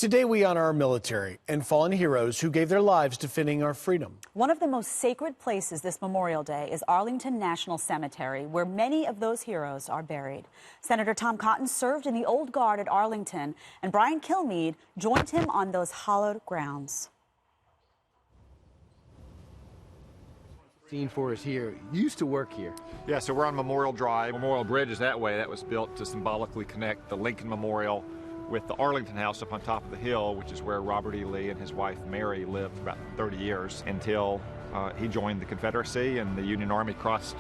Today we honor our military and fallen heroes who gave their lives defending our freedom. One of the most sacred places this Memorial Day is Arlington National Cemetery, where many of those heroes are buried. Senator Tom Cotton served in the Old Guard at Arlington, and Brian Kilmeade joined him on those hallowed grounds. Scene for us here. You used to work here. Yeah, so we're on Memorial Drive. Memorial Bridge is that way. That was built to symbolically connect the Lincoln Memorial with the Arlington House up on top of the hill, which is where Robert E. Lee and his wife Mary lived for about 30 years until he joined the Confederacy and the Union Army crossed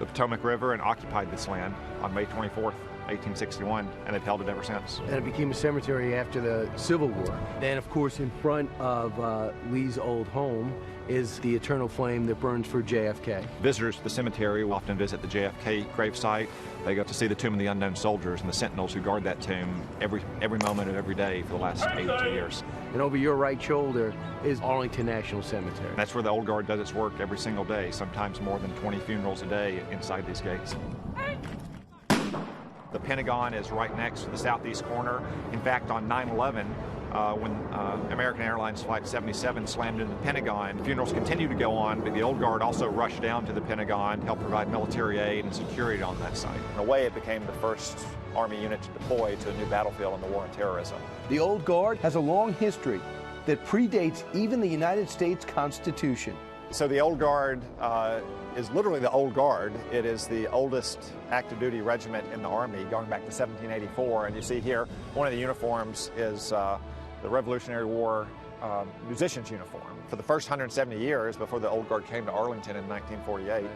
the Potomac River and occupied this land on May 24th, 1861, and they've held it ever since. And it became a cemetery after the Civil War. Then, of course, in front of Lee's old home is the eternal flame that burns for JFK. Visitors to the cemetery will often visit the JFK gravesite. They go to see the Tomb of the Unknown Soldiers and the sentinels who guard that tomb every moment of every day for the last 82 years. And over your right shoulder is Arlington National Cemetery. That's where the Old Guard does its work every single day, sometimes more than 20 funerals a day inside these gates. The Pentagon is right next to the southeast corner. In fact, on 9/11, when American Airlines Flight 77 slammed into the Pentagon, funerals continued to go on, but the Old Guard also rushed down to the Pentagon to help provide military aid and security on that site. In a way, it became the first Army unit to deploy to a new battlefield in the war on terrorism. The Old Guard has a long history that predates even the United States Constitution. So the Old Guard is literally the Old Guard. It is the oldest active duty regiment in the Army, going back to 1784. And you see here, one of the uniforms is the Revolutionary War musician's uniform. For the first 170 years before the Old Guard came to Arlington in 1948,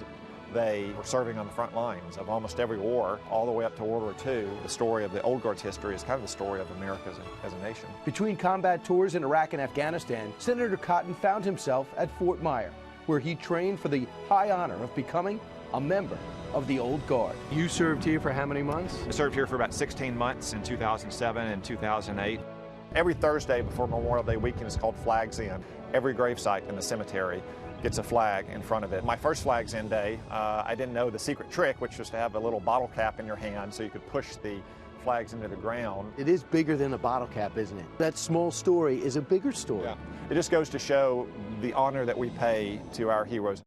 they were serving on the front lines of almost every war, all the way up to World War II. The story of the Old Guard's history is kind of the story of America as a nation. Between combat tours in Iraq and Afghanistan, Senator Cotton found himself at Fort Myer, where he trained for the high honor of becoming a member of the Old Guard. You served here for how many months? I served here for about 16 months in 2007 and 2008. Every Thursday before Memorial Day weekend is called Flags In. Every gravesite in the cemetery gets a flag in front of it. My first Flags In day, I didn't know the secret trick, which was to have a little bottle cap in your hand so you could push the flags into the ground. It is bigger than a bottle cap, isn't it? That small story is a bigger story. Yeah. It just goes to show the honor that we pay to our heroes.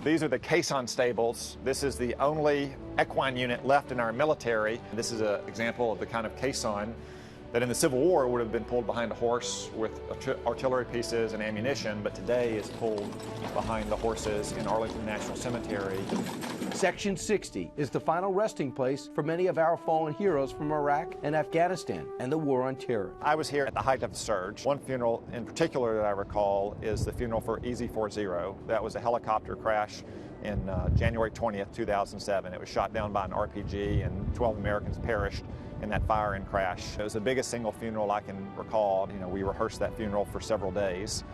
These are the Caisson Stables. This is the only equine unit left in our military. This is an example of the kind of caisson that in the Civil War would have been pulled behind a horse with artillery pieces and ammunition, but today is pulled behind the horses in Arlington National Cemetery. Section 60 is the final resting place for many of our fallen heroes from Iraq and Afghanistan and the war on terror. I was here at the height of the surge. One funeral in particular that I recall is the funeral for EZ-40. That was a helicopter crash in January 20th, 2007. It was shot down by an RPG and 12 Americans perished in that fire and crash. It was the biggest single funeral I can recall. You know, we rehearsed that funeral for several days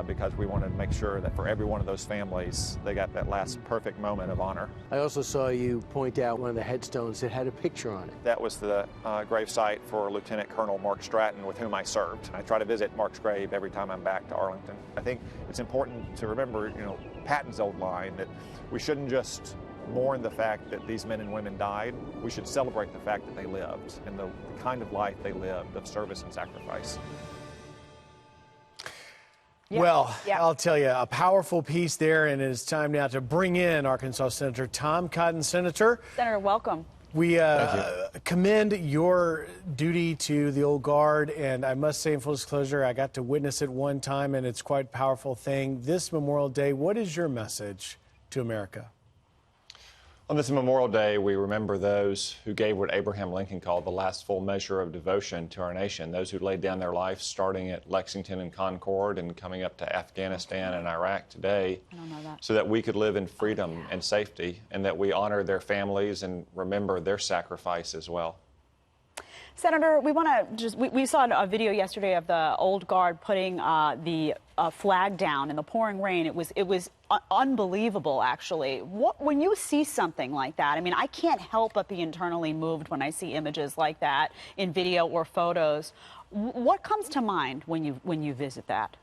because we wanted to make sure that for every one of those families, they got that last perfect moment of honor. I also saw you point out one of the headstones that had a picture on it. That was the gravesite for Lieutenant Colonel Mark Stratton, with whom I served. I try to visit Mark's grave every time I'm back to Arlington. I think it's important to remember, you know, Patton's old line that we shouldn't just mourn the fact that these men and women died. We should celebrate the fact that they lived and the kind of life they lived of service and sacrifice. Yeah. Well, yeah. I'll tell you, a powerful piece there, and it is time now to bring in Arkansas Senator Tom Cotton. Senator, welcome. We commend your duty to the Old Guard, and I must say, in full disclosure, I got to witness it one time, and it's quite a powerful thing. This Memorial Day, what is your message to America? On this Memorial Day, we remember those who gave what Abraham Lincoln called the last full measure of devotion to our nation, those who laid down their life starting at Lexington and Concord and coming up to Afghanistan and Iraq today, so that we could live in freedom and safety, and that we honor their families and remember their sacrifice as well. Senator, we want to we saw a video yesterday of the Old Guard putting the flag down in the pouring rain. It was unbelievable, actually. When you see something like that, I mean, I can't help but be internally moved when I see images like that in video or photos. What comes to mind when you visit that?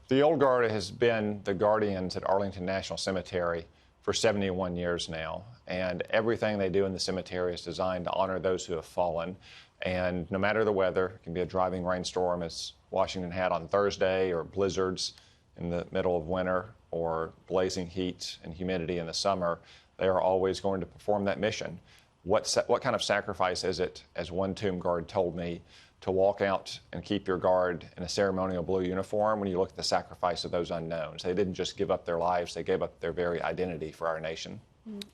The Old Guard has been the guardians at Arlington National Cemetery for 71 years now. And everything they do in the cemetery is designed to honor those who have fallen. And no matter the weather, it can be a driving rainstorm as Washington had on Thursday, or blizzards in the middle of winter, or blazing heat and humidity in the summer, they are always going to perform that mission. What kind of sacrifice is it, as one tomb guard told me, to walk out and keep your guard in a ceremonial blue uniform when you look at the sacrifice of those unknowns? They didn't just give up their lives, they gave up their very identity for our nation.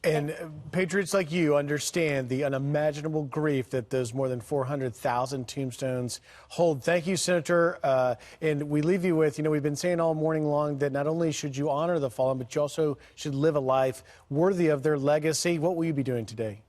And patriots like you understand the unimaginable grief that those more than 400,000 tombstones hold. Thank you, Senator. And we leave you with, we've been saying all morning long that not only should you honor the fallen, but you also should live a life worthy of their legacy. What will you be doing today?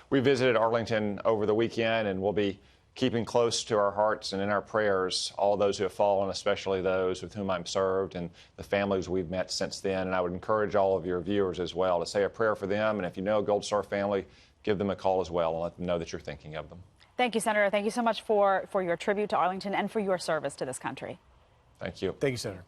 We visited Arlington over the weekend, and we'll be keeping close to our hearts and in our prayers all those who have fallen, especially those with whom I'm served and the families we've met since then. And I would encourage all of your viewers as well to say a prayer for them. And if you know a Gold Star family, give them a call as well and let them know that you're thinking of them. Thank you, Senator. Thank you so much for your tribute to Arlington and for your service to this country. Thank you. Thank you, Senator.